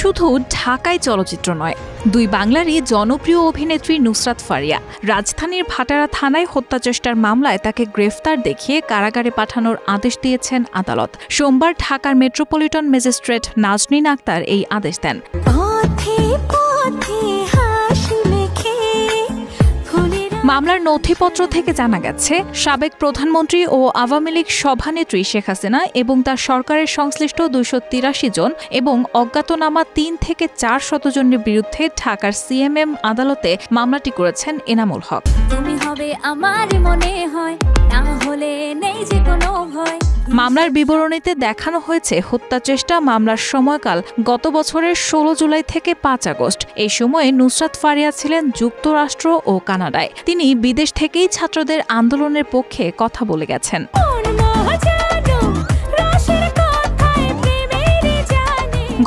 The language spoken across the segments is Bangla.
শুধু ঢাকায় চলচ্চিত্র নয়, দুই বাংলারই জনপ্রিয় অভিনেত্রী নুসরাত ফারিয়া রাজধানীর ভাটারা থানায় হত্যাচেষ্টার মামলায় তাকে গ্রেফতার দেখিয়ে কারাগারে পাঠানোর আদেশ দিয়েছেন আদালত। সোমবার ঢাকার মেট্রোপলিটন ম্যাজিস্ট্রেট নাজনীন আক্তার এই আদেশ দেন। মামলার নথিপত্র থেকে জানা গেছে, সাবেক প্রধানমন্ত্রী ও আওয়ামী লীগ সভানেত্রী শেখ হাসিনা এবং তার সরকারের সংশ্লিষ্ট ২৮৩ জন এবং অজ্ঞাতনামা ৩ থেকে ৪০০ জনের বিরুদ্ধে ঢাকার সিএমএম আদালতে মামলাটি করেছেন এনামুল হক। মামলার বিবরণীতে দেখানো হয়েছে হত্যাচেষ্টা মামলার সময়কাল গত বছরের ১৬ জুলাই থেকে ৫ আগস্ট। এই সময়ে নুসরাত ফারিয়া ছিলেন যুক্তরাষ্ট্র ও কানাডায়। তিনি বিদেশ থেকেই ছাত্রদের আন্দোলনের পক্ষে কথা বলে গেছেন।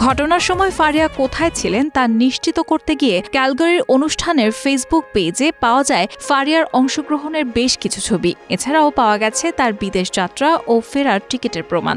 ঘটনার সময় ফারিয়া কোথায় ছিলেন তা নিশ্চিত করতে গিয়ে ক্যালগারির অনুষ্ঠানের ফেসবুক পেজে পাওয়া যায় ফারিয়ার অংশগ্রহণের বেশ কিছু ছবি। এছাড়াও পাওয়া গেছে তার বিদেশ যাত্রা ও ফেরার টিকিটের প্রমাণ।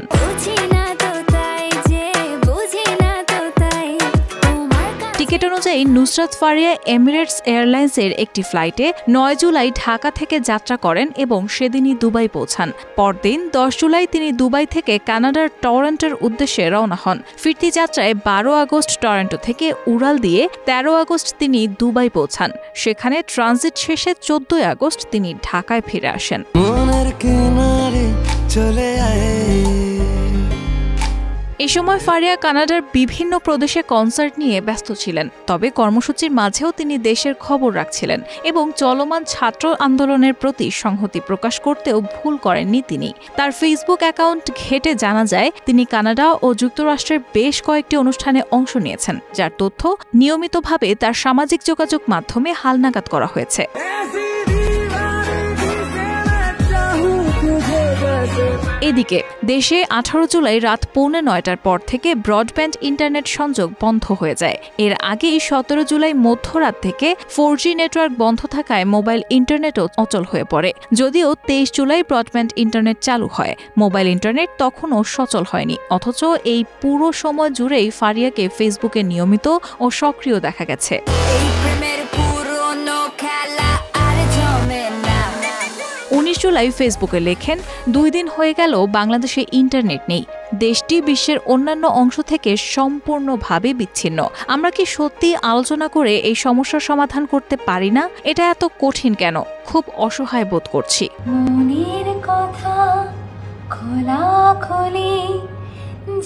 টিকিট অনুযায়ী নুসরাত ফারিয়া এমিরেটস এয়ারলাইন্সের একটি ফ্লাইটে ৯ জুলাই ঢাকা থেকে যাত্রা করেন এবং সেদিনই দুবাই পৌঁছান। পরদিন ১০ জুলাই তিনি দুবাই থেকে কানাডার টরন্টোর উদ্দেশ্যে রওনা হন। ফিরতি যাত্রায় ১২ আগস্ট টরন্টো থেকে উড়াল দিয়ে ১৩ আগস্ট তিনি দুবাই পৌঁছান। সেখানে ট্রানজিট শেষে ১৪ আগস্ট তিনি ঢাকায় ফিরে আসেন। এই সময় ফারিয়া কানাডার বিভিন্ন প্রদেশে কনসার্ট নিয়ে ব্যস্ত ছিলেন। তবে কর্মসূচির মাঝেও তিনি দেশের খবর রাখছিলেন এবং চলমান ছাত্র আন্দোলনের প্রতি সংহতি প্রকাশ করতেও ভুল করেননি তিনি। তার ফেসবুক অ্যাকাউন্ট ঘেঁটে জানা যায় তিনি কানাডা ও যুক্তরাষ্ট্রের বেশ কয়েকটি অনুষ্ঠানে অংশ নিয়েছেন, যার তথ্য নিয়মিতভাবে তার সামাজিক যোগাযোগ মাধ্যমে হালনাগাদ করা হয়েছে। এদিকে দেশে ১৮ জুলাই রাত ৮:৩০টার পর থেকে ব্রডব্যান্ড ইন্টারনেট সংযোগ বন্ধ হয়ে যায়। এর আগেই ১৭ জুলাই মধ্যরাত থেকে 4G নেটওয়ার্ক বন্ধ থাকায় মোবাইল ইন্টারনেটও অচল হয়ে পড়ে। যদিও ২৩ জুলাই ব্রডব্যান্ড ইন্টারনেট চালু হয়, মোবাইল ইন্টারনেট তখনও সচল হয়নি। অথচ এই পুরো সময় জুড়েই ফারিয়াকে ফেসবুকে নিয়মিত ও সক্রিয় দেখা গেছে। ১৯ জুলাই ফেসবুকে লেখেন, ২ দিন হয়ে গেল বাংলাদেশে ইন্টারনেট নেই। দেশটি বিশ্বের অন্যান্য অংশ থেকে সম্পূর্ণভাবে বিচ্ছিন্ন। আমরা কি সত্যি আলোচনা করে এই সমস্যার সমাধান করতে পারি না? এটা এত কঠিন কেন? খুব অসহায় বোধ করছি।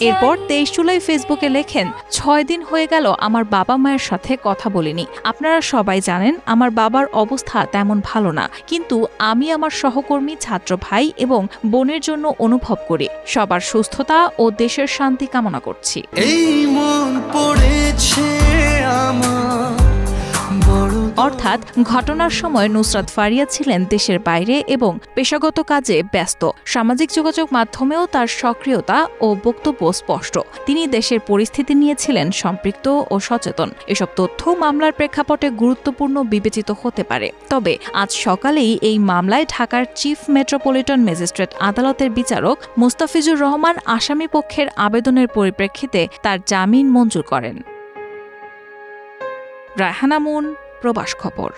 এরপর ২৩ জুলাই ফেসবুকে লেখেন, ৬ দিন হয়ে গেল আমার বাবা মায়ের সাথে কথা বলিনি। আপনারা সবাই জানেন আমার বাবার অবস্থা তেমন ভালো না, কিন্তু আমি আমার সহকর্মী, ছাত্র ভাই এবং বোনের জন্য অনুভব করি। সবার সুস্থতা ও দেশের শান্তি কামনা করছি। অর্থাৎ ঘটনার সময় নুসরাত ফারিয়া ছিলেন দেশের বাইরে এবং পেশাগত কাজে ব্যস্ত। সামাজিক যোগাযোগ মাধ্যমেও তার সক্রিয়তা ও বক্তব্য স্পষ্ট। তিনি দেশের পরিস্থিতি নিয়ে ছিলেন সম্পৃক্ত ও সচেতন। এসব তথ্য মামলার প্রেক্ষাপটে গুরুত্বপূর্ণ বিবেচিত হতে পারে। তবে আজ সকালেই এই মামলায় ঢাকার চিফ মেট্রোপলিটন ম্যাজিস্ট্রেট আদালতের বিচারক মোস্তাফিজুর রহমান আসামি পক্ষের আবেদনের পরিপ্রেক্ষিতে তার জামিন মঞ্জুর করেন। রায়হানা মুন, প্রবাস খবর।